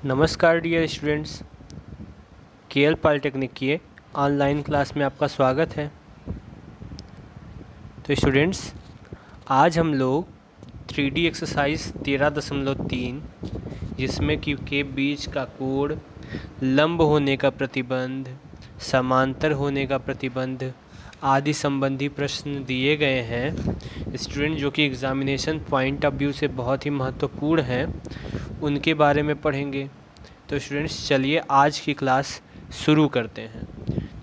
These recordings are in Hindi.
नमस्कार डियर स्टूडेंट्स, केएल पॉलिटेक्निक की ऑनलाइन क्लास में आपका स्वागत है। तो स्टूडेंट्स, आज हम लोग 3D एक्सरसाइज 13.3 जिसमें कि के बीच का कोण, लंब होने का प्रतिबंध, समांतर होने का प्रतिबंध आदि संबंधी प्रश्न दिए गए हैं स्टूडेंट, जो कि एग्ज़ामिनेशन पॉइंट ऑफ व्यू से बहुत ही महत्वपूर्ण हैं, उनके बारे में पढ़ेंगे। तो स्टूडेंट्स, चलिए आज की क्लास शुरू करते हैं।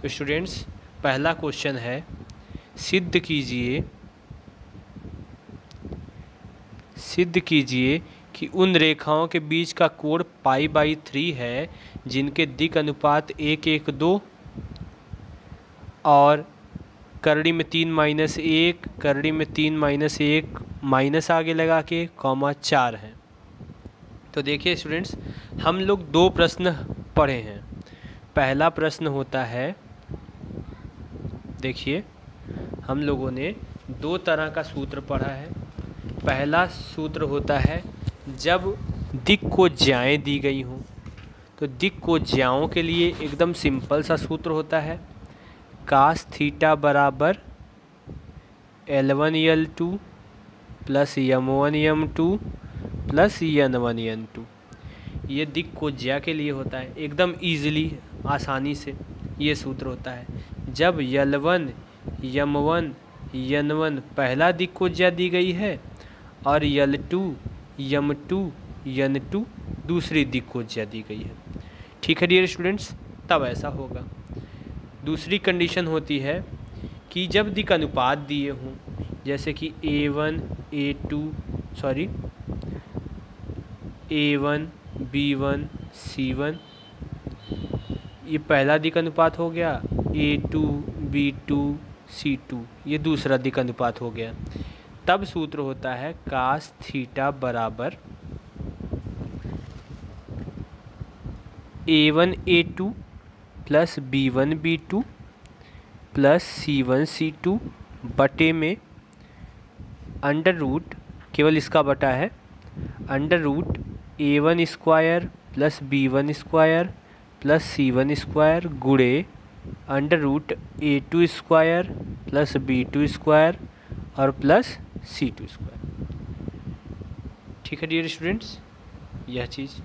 तो स्टूडेंट्स, पहला क्वेश्चन है, सिद्ध कीजिए कि उन रेखाओं के बीच का कोण π/3 है जिनके दिक् अनुपात 1:1:2 और करड़ी में 3-1, करड़ी में 3-1 माइनस आगे लगा के कॉमा 4 है। तो देखिए स्टूडेंट्स, हम लोग दो प्रश्न पढ़े हैं। पहला प्रश्न होता है, देखिए हम लोगों ने दो तरह का सूत्र पढ़ा है। पहला सूत्र होता है जब दिक् को ज्याएँ दी गई हों, तो दिक् को ज्याओं के लिए एकदम सिंपल सा सूत्र होता है, कास थीटा बराबर L1 L2 plus M1 M2 plus N1 N2। ये दिक् को ज्या के लिए होता है, एकदम ईजिली आसानी से ये सूत्र होता है। जब L1 M1 N1 पहला दिक् को ज्या दी गई है और L2 M2 N2 दूसरी दिक् को ज्या दी गई है। ठीक है डियर स्टूडेंट्स, तब ऐसा होगा। दूसरी कंडीशन होती है कि जब दिक् अनुपात दिए हों, जैसे कि A1 B1 C1, ये पहला दिक् अनुपात हो गया। A2 B2 C2 ये दूसरा दिक् अनुपात हो गया। तब सूत्र होता है कास थीटा बराबर A1 A2 plus B1 B2 plus C1 C2 बटे में अंडर रूट, केवल इसका बटा है, under root A1 square plus B1 square plus C1 square गुणे under root A2 square plus B2 square और प्लस C2 स्क्वायर। ठीक है डियर स्टूडेंट्स, यह चीज़।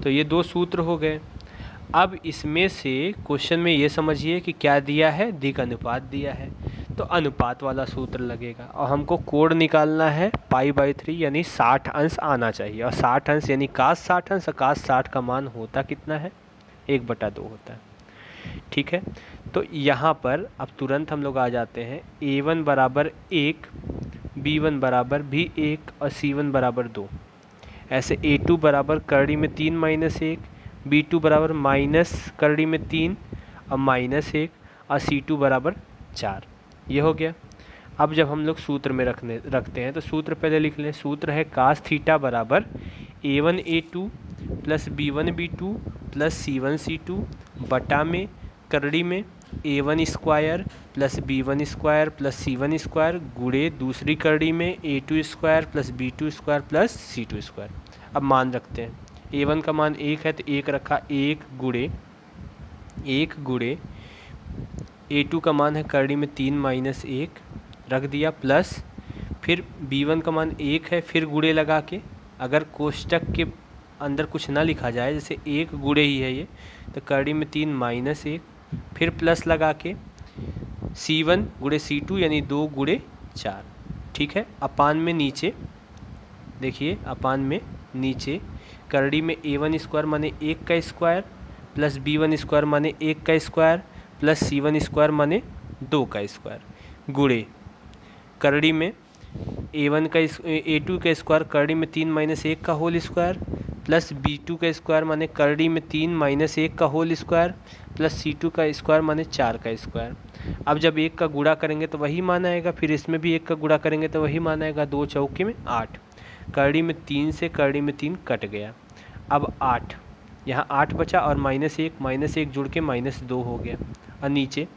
तो ये दो सूत्र हो गए। अब इसमें से क्वेश्चन में ये समझिए कि क्या दिया है, दिक् अनुपात दिया है, तो अनुपात वाला सूत्र लगेगा और हमको कोण निकालना है π/3 यानी 60 अंश आना चाहिए। और 60 अंश यानी कास 60 अंश, और कास 60 का मान होता कितना है, 1/2 होता है। ठीक है, तो यहाँ पर अब तुरंत हम लोग आ जाते हैं। A1 बराबर 1, B1 बराबर भी 1 और C1 बराबर 2। ऐसे A2 बराबर करड़ी में 3-1, B2 बराबर माइनस करड़ी में 3 और -1 और C2 बराबर 4। ये हो गया। अब जब हम लोग सूत्र में रखते हैं तो सूत्र पहले लिख लें। सूत्र है कास थीटा बराबर A1 A2 plus B1 B2 plus C1 C2 बटा में करड़ी में A1 square plus B1 square plus C1 square गुणे दूसरी करड़ी में A2 square plus B2 square plus C2 square. अब मान रखते हैं, A1 का मान 1 है तो 1 रखा, 1 गुणे A2 का मान है करड़ी में 3-1 रख दिया, प्लस फिर B1 का मान 1 है, फिर गुणे लगा के, अगर कोष्टक के अंदर कुछ ना लिखा जाए, जैसे 1 गुणे ही है ये, तो करड़ी में 3-1 फिर प्लस लगा के C1 गुणे C2 यानी 2 गुणे 4। ठीक है, अपान में नीचे देखिए, अपान में नीचे करड़ी में A1 स्क्वायर माने 1 का स्क्वायर प्लस B1 स्क्वायर माने 1 का स्क्वायर प्लस C1 स्क्वायर माने 2 का स्क्वायर गुणे करड़ी में A2 का स्क्वायर करड़ी में 3-1 का होल स्क्वायर प्लस B2 का स्क्वायर माने करड़ी में 3-1 का होल स्क्वायर प्लस C2 का स्क्वायर माने 4 का स्क्वायर। अब जब 1 का गुणा करेंगे तो वही मान आएगा, फिर इसमें भी 1 का गुणा करेंगे तो वही मान आएगा। 2 चौके में 8, करड़ी में 3 से करड़ी में 3 कट गया। अब 8, यहाँ 8 बचा और -1 जुड़ के -2 हो गया। और नीचे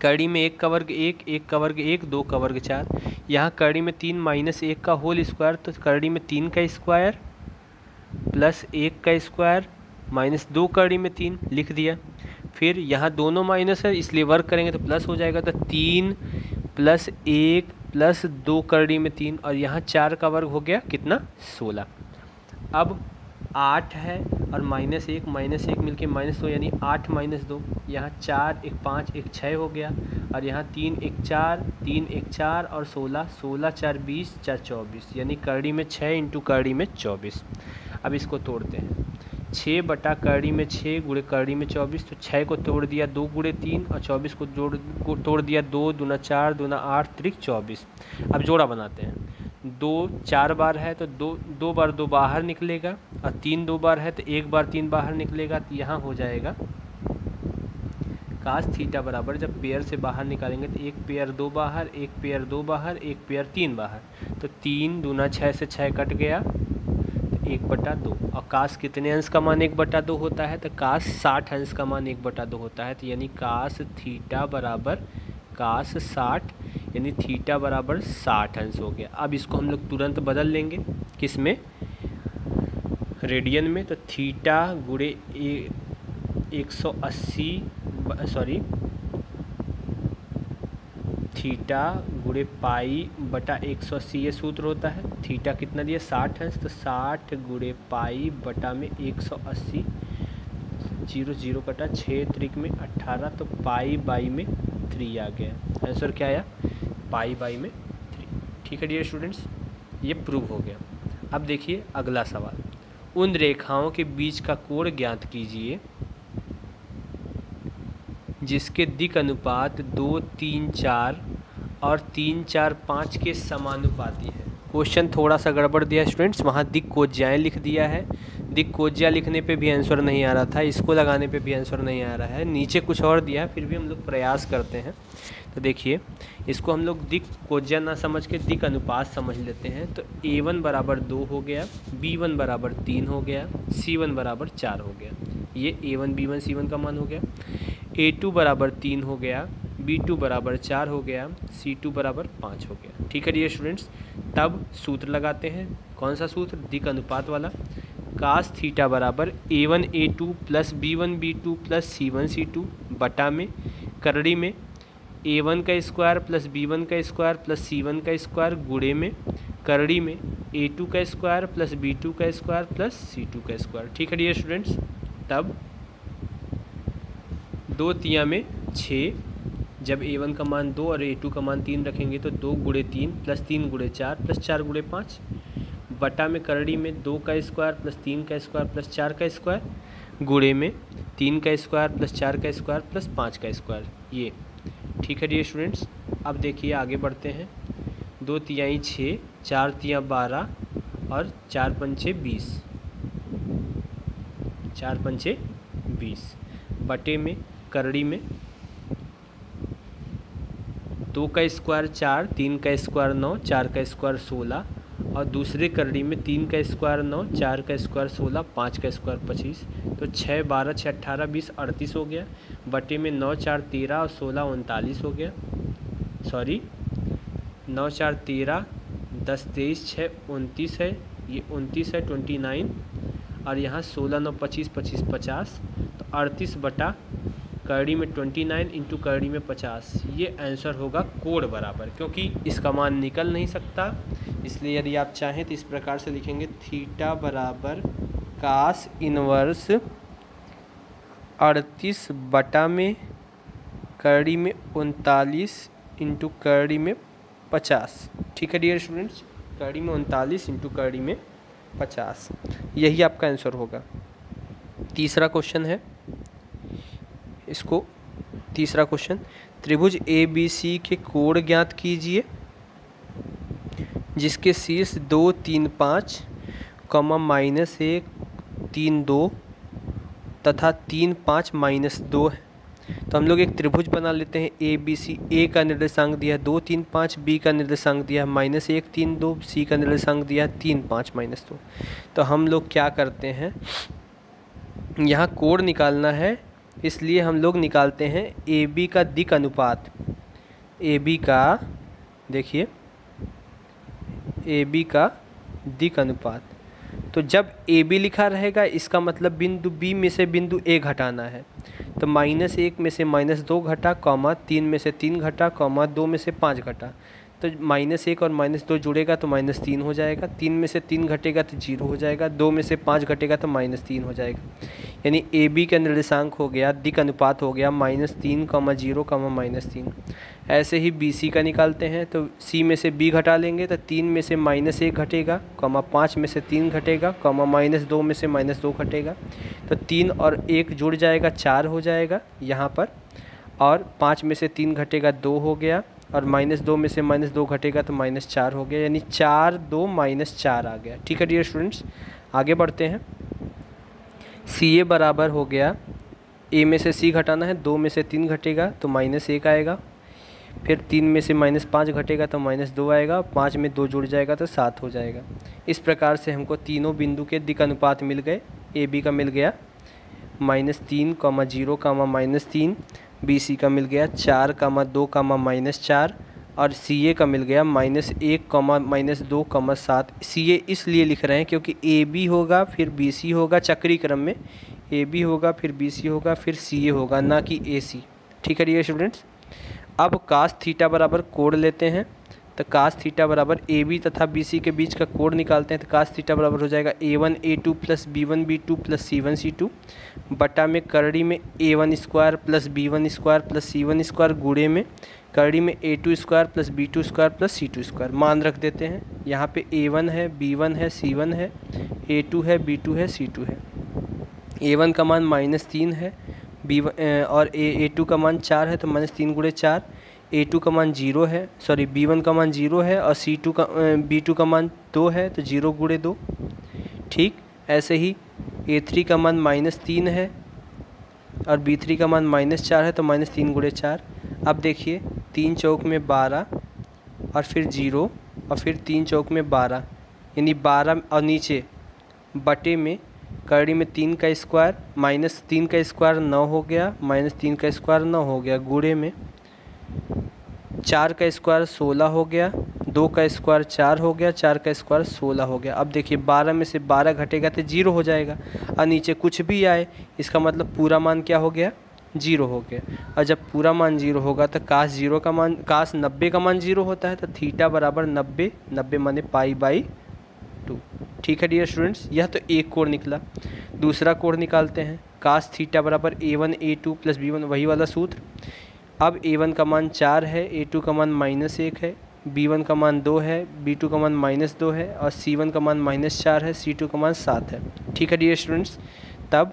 कड़ी में 1 का वर्ग 1, 1 का वर्ग 1, 2 का वर्ग 4। यहाँ कड़ी में 3 माइनस 1 का होल स्क्वायर, तो कड़ी में 3 का स्क्वायर प्लस 1 का स्क्वायर माइनस 2 कड़ी में 3 लिख दिया। फिर यहाँ दोनों माइनस है इसलिए वर्ग करेंगे तो प्लस हो जाएगा, तो 3 प्लस 1 प्लस 2 कड़ी में 3, और यहाँ 4 का वर्ग हो गया कितना, 16। अब 8 है और माइनस 1 मिलके -2 यानी 8 - 2। यहाँ 4 1 5 1 6 हो गया, और यहाँ 3 1 4 3 1 4 और 16 16 4 20 4 24, यानी कड़ी में 6 इंटू कड़ी में 24। अब इसको तोड़ते हैं, 6 बटा कड़ी में 6 गुणे कड़ी में 24, तो 6 को तोड़ दिया 2 गुणे 3 और 24 को तोड़ दिया 2 दूना 4 दूना 8 त्रिक 24। अब जोड़ा बनाते हैं, 2 4 बार है तो 2 बार 2 बाहर निकलेगा, और 3 2 बार है तो 1 बार 3 बाहर निकलेगा, तो यहाँ हो जाएगा कास थीटा बराबर, जब पेयर से बाहर निकालेंगे तो 1 पेयर 2 बाहर, 1 पेयर 2 बाहर, 1 पेयर 3 बाहर, तो 3 दूना 6 से 6 कट गया, 1/2। और कास कितने अंश का मान 1/2 होता है, तो कास 60 अंश का मान 1/2 होता है, तो यानी कास थीटा बराबर कास 60, यानी थीटा बराबर 60 अंश हो गया। अब इसको हम लोग तुरंत बदल लेंगे किस में, रेडियन में, तो थीटा गुणे 180 थीटा गुणे पाई बटा 180 ये सूत्र होता है। थीटा कितना दिया 60 अंश, तो 60 गुणे पाई बटा में 180, 0 0 कटा 6 त्रिक में 18, तो पाई बाई में 3 आ गया। आंसर क्या आया, पाई बाई में 3। ठीक है डियर स्टूडेंट्स, ये प्रूव हो गया। अब देखिए अगला सवाल, उन रेखाओं के बीच का कोण ज्ञात कीजिए जिसके दिक् अनुपात 2 3 4 और 3 4 5 के समानुपाती है। क्वेश्चन थोड़ा सा गड़बड़ दिया स्टूडेंट्स, वहाँ दिक् कोज्याएँ लिख दिया है, दिक् कोज्या लिखने पे भी आंसर नहीं आ रहा था, इसको लगाने पे भी आंसर नहीं आ रहा है, नीचे कुछ और दिया है, फिर भी हम लोग प्रयास करते हैं। तो देखिए इसको हम लोग दिक् कोज्या ना समझ के दिक् अनुपात समझ लेते हैं, तो A1 बराबर 2 हो गया, B1 बराबर 3 हो गया, C1 बराबर 4 हो गया, ये A1 B1 C1 का मान हो गया। A2 बराबर 3 हो गया, B2 बराबर 4 हो गया, C2 बराबर 5 हो गया। ठीक है डियर स्टूडेंट्स, तब सूत्र लगाते हैं, कौन सा सूत्र, दिक् अनुपात वाला। कास थीटा बराबर A1 A2 plus B1 B2 plus C1 C2 बटा में करड़ी में A1 का स्क्वायर प्लस B1 का स्क्वायर प्लस C1 का स्क्वायर गुणे में करड़ी में A2 का स्क्वायर प्लस B2 का स्क्वायर प्लस C2 का स्क्वायर। ठीक है डियर स्टूडेंट्स, तब 2 तिया में 6, जब A1 का मान 2 और A2 का मान 3 रखेंगे तो 2 गुणे 3 प्लस 3 गुणे 4 प्लस 4 गुणे 5 बटा में करड़ी में 2 का स्क्वायर प्लस 3 का स्क्वायर प्लस 4 का स्क्वायर गुणे में 3 का स्क्वायर प्लस 4 का स्क्वायर प्लस 5 का स्क्वायर, ये। ठीक है डियर स्टूडेंट्स, अब देखिए आगे बढ़ते हैं। 2 तियाई 6, 4 तिया 12 और 4 पंचे 20, 4 पंचे 20 बटे में करड़ी में 2 का स्क्वायर 4, 3 का स्क्वायर 9, 4 का स्क्वायर 16 और दूसरे करड़ी में 3 का स्क्वायर 9, 4 का स्क्वायर 16, 5 का स्क्वायर 25, तो 6 12 6 18 20 38 हो गया, बटे में 9 4 13 और 16 39 हो गया, सॉरी 9 4 13 10 23 6 29 है, ये 29 है 29, और यहाँ 16 9 25 25 50, तो 38 बटा करड़ी में 29 इंटू करड़ी में 50, ये आंसर होगा कोण बराबर, क्योंकि इसका मान निकल नहीं सकता, इसलिए यदि आप चाहें तो इस प्रकार से लिखेंगे, थीटा बराबर कास इनवर्स 38 बटा में करड़ी में 39 इंटू करड़ी में 50। ठीक है डियर स्टूडेंट्स, करड़ी में 39 इंटू करड़ी में 50, यही आपका आंसर होगा। तीसरा क्वेश्चन है, इसको तीसरा क्वेश्चन, त्रिभुज ABC के कोण ज्ञात कीजिए जिसके शीर्ष 2 3 5 -1 3 2 तथा 3 5 -2 है। तो हम लोग एक त्रिभुज बना लेते हैं ABC। A का निर्देशांक दिया है 2 3 5, B का निर्देशांक दिया है -1 3 2, C का निर्देशांक दिया है 3 5 -2। तो हम लोग क्या करते हैं, यहाँ कोण निकालना है इसलिए हम लोग निकालते हैं ए बी का दिक् अनुपात। ए बी का, देखिए ए बी का दिक् अनुपात। तो जब ए बी लिखा रहेगा इसका मतलब बिंदु बी में से बिंदु ए घटाना है। तो -1 में से -2 घटा, कॉमा 3 में से 3 घटा, कॉमा 2 में से 5 घटा। तो -1 और -2 जुड़ेगा तो -3 हो जाएगा, 3 में से 3 घटेगा तो 0 हो जाएगा, 2 में से 5 घटेगा तो -3 हो जाएगा। यानी ए बी का निर्देशांक हो गया, दिक् अनुपात हो गया -3, 0, -3। ऐसे ही बी सी का निकालते हैं। तो सी में से बी घटा लेंगे तो 3 में से -1 घटेगा, कॉमा 5 में से 3 घटेगा, कॉमा -2 में से -2 घटेगा। तो 3 और 1 जुड़ जाएगा, 4 हो जाएगा यहाँ पर, और 5 में से 3 घटेगा, 2 हो गया, और -2 में से -2 घटेगा तो -4 हो गया, यानी 4, 2, -4 आ गया। ठीक है डियर स्टूडेंट्स, आगे बढ़ते हैं। सी ए बराबर हो गया, ए में से सी घटाना है, 2 में से 3 घटेगा तो -1 आएगा, फिर 3 में से -5 घटेगा तो -2 आएगा, 5 में 2 जुड़ जाएगा तो 7 हो जाएगा। इस प्रकार से हमको तीनों बिंदु के दिक् अनुपात मिल गए। ए बी का मिल गया -3, 0, -3, बी सी का मिल गया 4, 2, -4, और सी ए का मिल गया -1, -2, 7। सी ए इसलिए लिख रहे हैं क्योंकि ए बी होगा फिर बी सी होगा, चक्री क्रम में ए बी होगा फिर बी सी होगा फिर सी ए होगा, ना कि ए सी। ठीक है डियर स्टूडेंट्स, अब कास थीटा बराबर कोण लेते हैं। तो कास थीटा बराबर ए बी तथा बी सी के बीच का कोण निकालते हैं। तो कास थीटा बराबर हो जाएगा A1 A2 plus B1 B2 plus C1 C2 बटा में करड़ी में A1 square plus B1 square plus C1 square गुणे में करड़ी में A2 square plus B2 square plus C2 square. मान रख देते हैं, यहाँ पे A1 है, B1 है, C1 है, A2 है, B2 है, C2 है। A1 का मान -3 है, B1 और A2 का मान 4 है, तो -3 गुणे 4। A2 का मान 0 है, सॉरी B1 का मान 0 है, और B2 का मान 2 है, तो 0 गुणे 2। ठीक, ऐसे ही A3 का मान -3 है और B3 का मान -4 है, तो -3 गुणे 4। अब देखिए 3 चौक में 12 और फिर 0 और फिर 3 चौक में 12, यानी 12 और नीचे बटे में करड़ी में 3 का स्क्वायर, -3 का स्क्वायर 9 हो गया, -3 का स्क्वायर 9 हो गया, गुणे में 4 का स्क्वायर 16 हो गया, 2 का स्क्वायर 4 हो गया, 4 का स्क्वायर 16 हो गया। अब देखिए 12 में से 12 घटेगा तो 0 हो जाएगा, और नीचे कुछ भी आए इसका मतलब पूरा मान क्या हो गया, 0 हो गया। और जब पूरा मान 0 होगा तो कास 90 का मान 0 होता है, तो थीटा बराबर 90, 90 माने π/2। ठीक है डियर स्टूडेंट्स, यह तो एक कोण निकला। दूसरा कोण निकालते हैं। कास थीटा बराबर A1 A2 प्लस B1, वही वाला सूत्र। अब A1 का मान 4 है, A2 का मान -1 है, B1 का मान 2 है, B2 का मान -2 है, और C1 का मान -4 है, C2 का मान 7 है। ठीक है डियर स्टूडेंट्स, तब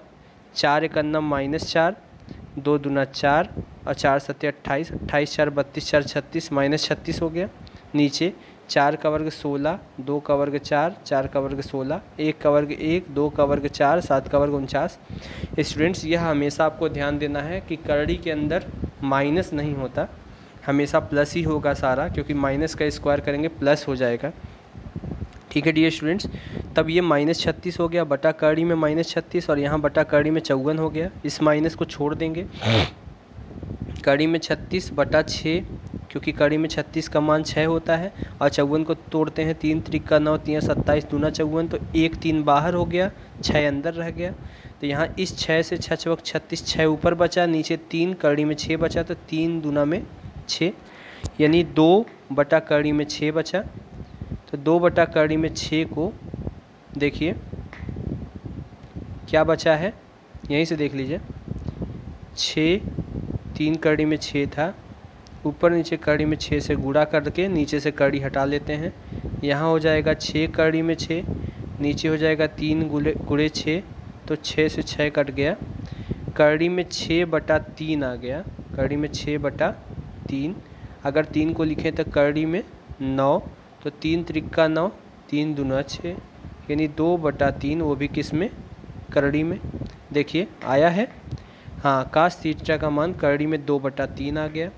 4 × 9 -4, 2 दूना 4 और 4 7 28, 28 4 32, 4 36, -36 हो गया। नीचे 4 का वर्ग 16, 2 का वर्ग 4, 4 का वर्ग 16, 1 का वर्ग 1, 2 का वर्ग 4, 7 का वर्ग 49। स्टूडेंट्स, यह हमेशा आपको ध्यान देना है कि करड़ी के अंदर माइनस नहीं होता, हमेशा प्लस ही होगा सारा, क्योंकि माइनस का स्क्वायर करेंगे प्लस हो जाएगा। ठीक है डियर स्टूडेंट्स, तब ये -36 हो गया बटा करड़ी में -36, और यहाँ बटा करड़ी में 54 हो गया। इस माइनस को छोड़ देंगे, कड़ी में 36 बटा 6, क्योंकि कड़ी में 36 का मान 6 होता है, और 54 को तोड़ते हैं, 3 त्रिका 9, 3 27, दूना 54, तो 1 3 बाहर हो गया, 6 अंदर रह गया। तो यहाँ इस 6 से 6 चौक 36, 6 ऊपर बचा, नीचे 3, कड़ी में 6 बचा, तो 3 दूना में 6, यानी 2 बटा कड़ी में 6 बचा। तो 2 बटा कड़ी में 6 को देखिए क्या बचा है, यहीं से देख लीजिए, 6, 3 कड़ी में 6 था, ऊपर नीचे कड़ी में 6 से गुणा करके नीचे से कड़ी हटा लेते हैं। यहाँ हो जाएगा 6 कड़ी में 6, नीचे हो जाएगा 3 गुणे 6, तो 6 से 6 कट गया, कड़ी में 6 बटा 3 आ गया, कड़ी में 6 बटा 3। अगर 3 को लिखें तो कड़ी में 9, तो 3 त्रिका 9, 3 दूना 6, यानी 2 बटा 3, वो भी किस में, करड़ी में। देखिए आया है, हाँ, कास थीटा का मान करड़ी में 2 बटा 3 आ गया।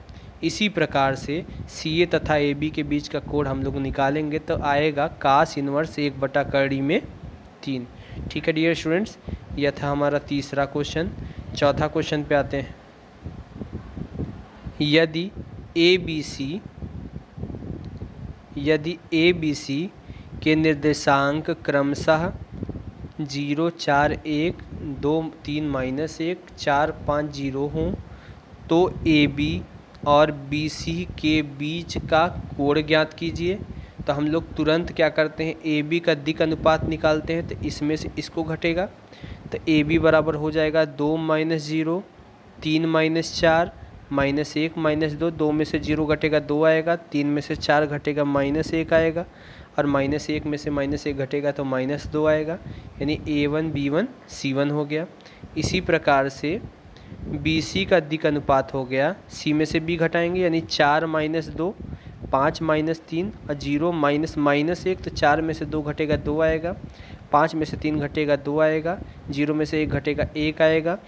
इसी प्रकार से सी ए तथा ए बी के बीच का कोण हम लोग निकालेंगे तो आएगा कास इनवर्स 1 बटा करड़ी में 3। ठीक है डियर स्टूडेंट्स, यह था हमारा तीसरा क्वेश्चन। चौथा क्वेश्चन पे आते हैं। यदि ए बी सी के निर्देशांक क्रमशः 0, 4, 1, 2, 3, -1, 4, 5, 0 हों तो ए बी और बी सी के बीच का कोण ज्ञात कीजिए। तो हम लोग तुरंत क्या करते हैं, ए बी का दिक् अनुपात निकालते हैं। तो इसमें से इसको घटेगा तो ए बी बराबर हो जाएगा 2 - 0, 3 - 4, -1 -2, 2 में से 0 घटेगा 2 आएगा, 3 में से 4 घटेगा -1 आएगा, और -1 में से -1 घटेगा तो -2 आएगा, यानी A1 B1 C1 हो गया। इसी प्रकार से BC का दिक् अनुपात हो गया, C में से B घटाएंगे यानी 4 - 2, 5 - 3 और 0 -1, तो 4 में से 2 घटेगा 2 आएगा, 5 में से 3 घटेगा 2 आएगा, 0 में से 1 घटेगा 1 आएगा,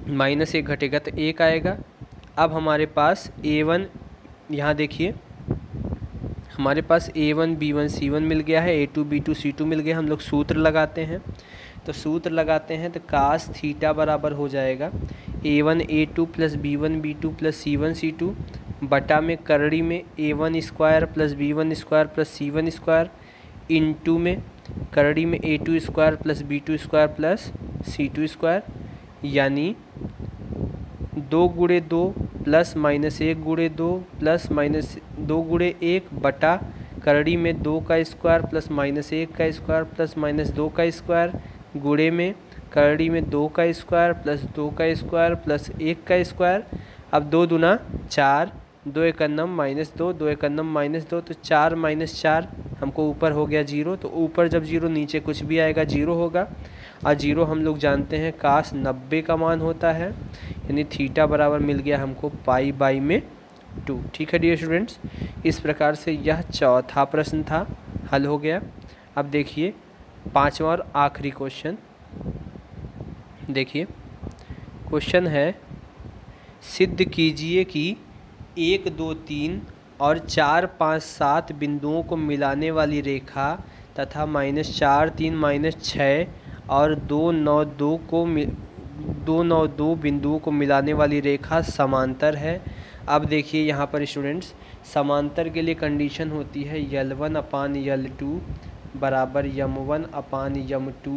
-1 घटेगा तो 1 आएगा। अब हमारे पास A1, यहाँ देखिए हमारे पास A1 B1 C1 मिल गया है, A2 B2 C2 मिल गया। हम लोग सूत्र लगाते हैं, तो सूत्र लगाते हैं तो कास थीटा बराबर हो जाएगा A1 A2 plus B1 B2 plus C1 C2 बटा में करड़ी में A1 square plus B1 square plus C1 square into में करड़ी में A2 square plus B2 square plus C2 square, यानी 2 × 2 प्लस -1 × 2 प्लस -2 × 1 बटा करड़ी में 2 का स्क्वायर प्लस -1 का स्क्वायर प्लस -2 का स्क्वायर गुणे में करड़ी में 2 का स्क्वायर प्लस 2 का स्क्वायर प्लस 1 का स्क्वायर। अब 2 दूना 4, 2 × 2 2 × 2 तो 4 - 4 हमको ऊपर हो गया 0, तो ऊपर जब 0 नीचे कुछ भी आएगा 0 होगा, और 0 हम लोग जानते हैं काश 90 का मान होता है, यानी थीटा बराबर मिल गया हमको π/2। ठीक है डियर स्टूडेंट्स, इस प्रकार से यह चौथा प्रश्न था, हल हो गया। अब देखिए पांचवा और आखिरी क्वेश्चन देखिए। क्वेश्चन है, सिद्ध कीजिए कि 1, 2, 3 और 4, 5, 7 बिंदुओं को मिलाने वाली रेखा तथा -4, 3, -6 और 2, 9, 2 बिंदुओं को मिलाने वाली रेखा समांतर है। अब देखिए यहाँ पर स्टूडेंट्स, समांतर के लिए कंडीशन होती है L1/L2 बराबर M1/M2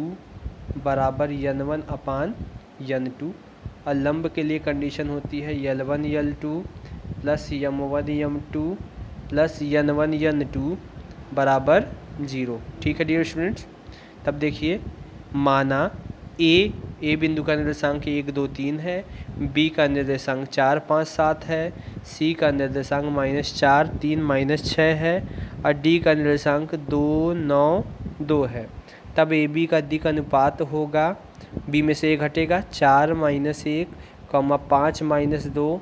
बराबर N1/N2, और लंब के लिए कंडीशन होती है L1L2 plus M1M2 plus N1N2 बराबर 0। ठीक है डियर स्टूडेंट्स, तब देखिए माना ए बिंदु का निर्देशांक 1, 2, 3 है, बी का निर्देशांक 4, 5, 7 है, सी का निर्देशांक -4, 3, -6 है, और डी का निर्देशांक 2, 9, 2 है। तब ए बी का दिक् अनुपात होगा, बी में से 1 घटेगा 4 - 1, 5 - 2,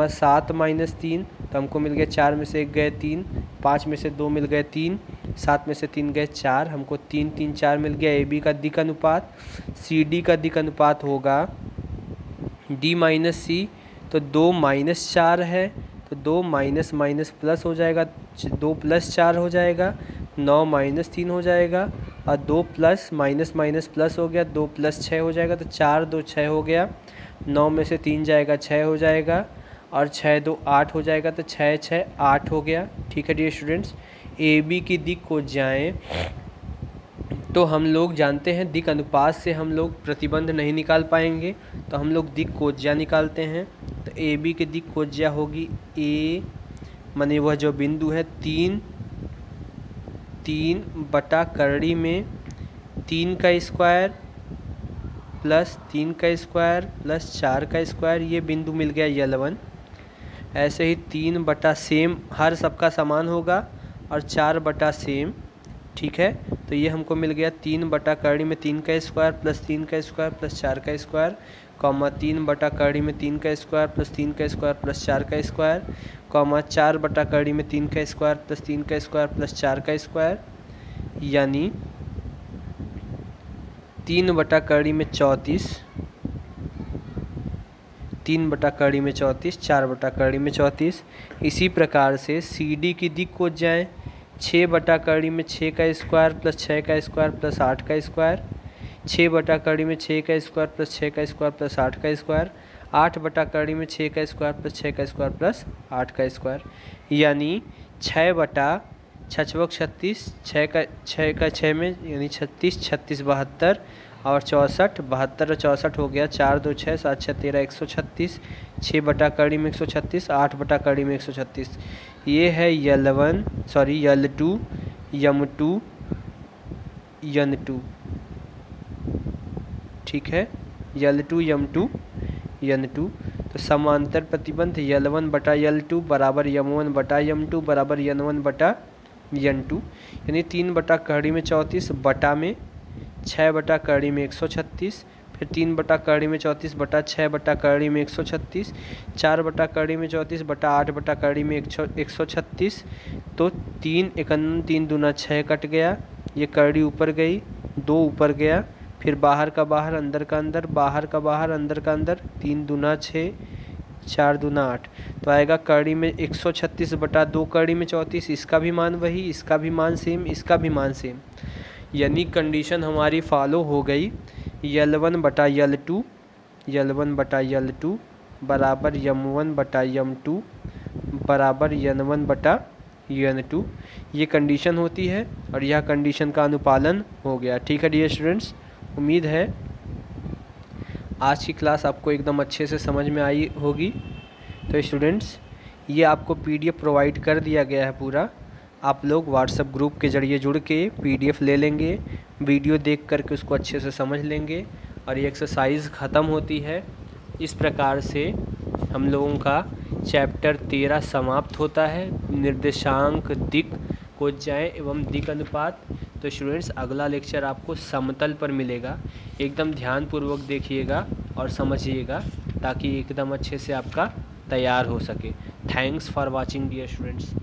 7 - 3, तो हमको मिल गया 4 में से 1 गए 3, 5 में से 2 मिल गए 3, 7 में से 3 गए 4, हमको 3, 3, 4 मिल गया। ए बी का दिक् अनुपात, सी डी का दिक् अनुपात होगा डी माइनस सी, तो 2 - 4 है, तो 2 माइनस प्लस हो जाएगा, 2 + 4 हो जाएगा, 9 - 3 हो जाएगा, और 2 प्लस माइनस प्लस हो गया, 2 + 6 हो जाएगा, तो 4, 2, 6 हो गया, 9 में से 3 जाएगा 6 हो जाएगा, और 6, 2, 8 हो जाएगा, तो 6, 6, 8 हो गया। ठीक है डियर स्टूडेंट्स, ए बी की दिक् को जाएं तो हम लोग जानते हैं दिक् अनुपात से हम लोग प्रतिबंध नहीं निकाल पाएंगे, तो हम लोग दिक् कोज्या निकालते हैं। तो ए बी की दिक् कोज्या होगी ए माने वह जो बिंदु है 3 बटा करड़ी में 3 का स्क्वायर प्लस 3 का स्क्वायर प्लस 4 का स्क्वायर, ये बिंदु मिल गया L1। ऐसे ही 3 बटा सेम हर सबका समान होगा और 4 बटा सेम। ठीक है, तो ये हमको मिल गया 3 बटा करड़ी में 3 का स्क्वायर प्लस 3 का स्क्वायर प्लस 4 का स्क्वायर, 3 बटा करड़ी में 3 का स्क्वायर प्लस 3 का स्क्वायर प्लस 4 का स्क्वायर, 4 बटा करड़ी में 3 का स्क्वायर प्लस 3 का स्क्वायर प्लस 4 का स्क्वायर, यानी 3 बटा करड़ी में 34, 3 बटा करड़ी में 34, 4 बटा करड़ी में 34। इसी प्रकार से सी डी की दिक् को जाएँ 6 बटा करड़ी में 6 का स्क्वायर प्लस 6 का स्क्वायर प्लस 8 का स्क्वायर, 6 बटा कड़ी में 6 का स्क्वायर प्लस 6 का स्क्वायर प्लस 8 का स्क्वायर, 8 बटा कड़ी में 6 का स्क्वायर प्लस 6 का स्क्वायर प्लस 8 का स्क्वायर, यानी 6 बटा 6 36, 6 का 6 में यानी 36, 36 72 और 64, 72 और 64 हो गया, 4 2 6 7 6 13 136, 6 बटा कड़ी में 136, 8 बटा कड़ी में 136। ये है L2 M2 N2, ठीक है, L2 M2 N2। तो समांतर प्रतिबंध L1 बटा L2 बराबर M1 बटा M2 बराबर N1 बटा N2, यानी 3 बटा कड़ी में 34 बटा में 6 बटा कड़ी में 136, फिर 3 बटा कड़ी में 34 बटा 6 बटा कड़ी में 136, 4 बटा कड़ी में 34 बटा 8 बटा कड़ी में 136। तो 3 51 3 दूना 6 कट गया, ये कड़ी ऊपर गई, 2 ऊपर गया, फिर बाहर का बाहर अंदर का अंदर, बाहर का बाहर अंदर का अंदर, 3 दूना 6 4 दूना 8, तो आएगा कड़ी में 136 बटा 2 कड़ी में 34, इसका भी मान वही, इसका भी मान सेम, इसका भी मान सेम, यानी कंडीशन हमारी फॉलो हो गई। L1 बटा L2 बराबर M1 बटा M2 बराबर N1 बटा N2, ये कंडीशन होती है और यह कंडीशन का अनुपालन हो गया। ठीक है डियर स्टूडेंट्स, उम्मीद है आज की क्लास आपको एकदम अच्छे से समझ में आई होगी। तो स्टूडेंट्स, ये आपको PDF प्रोवाइड कर दिया गया है पूरा, आप लोग व्हाट्सएप ग्रुप के ज़रिए जुड़ के PDF ले लेंगे, वीडियो देख करके उसको अच्छे से समझ लेंगे और ये एक्सरसाइज ख़त्म होती है। इस प्रकार से हम लोगों का चैप्टर 13 समाप्त होता है, निर्देशांक, दिक्, कोज्जाएँ एवं दिक् अनुपात। तो स्टूडेंट्स, अगला लेक्चर आपको समतल पर मिलेगा, एकदम ध्यानपूर्वक देखिएगा और समझिएगा ताकि एकदम अच्छे से आपका तैयार हो सके। Thanks for watching dear students.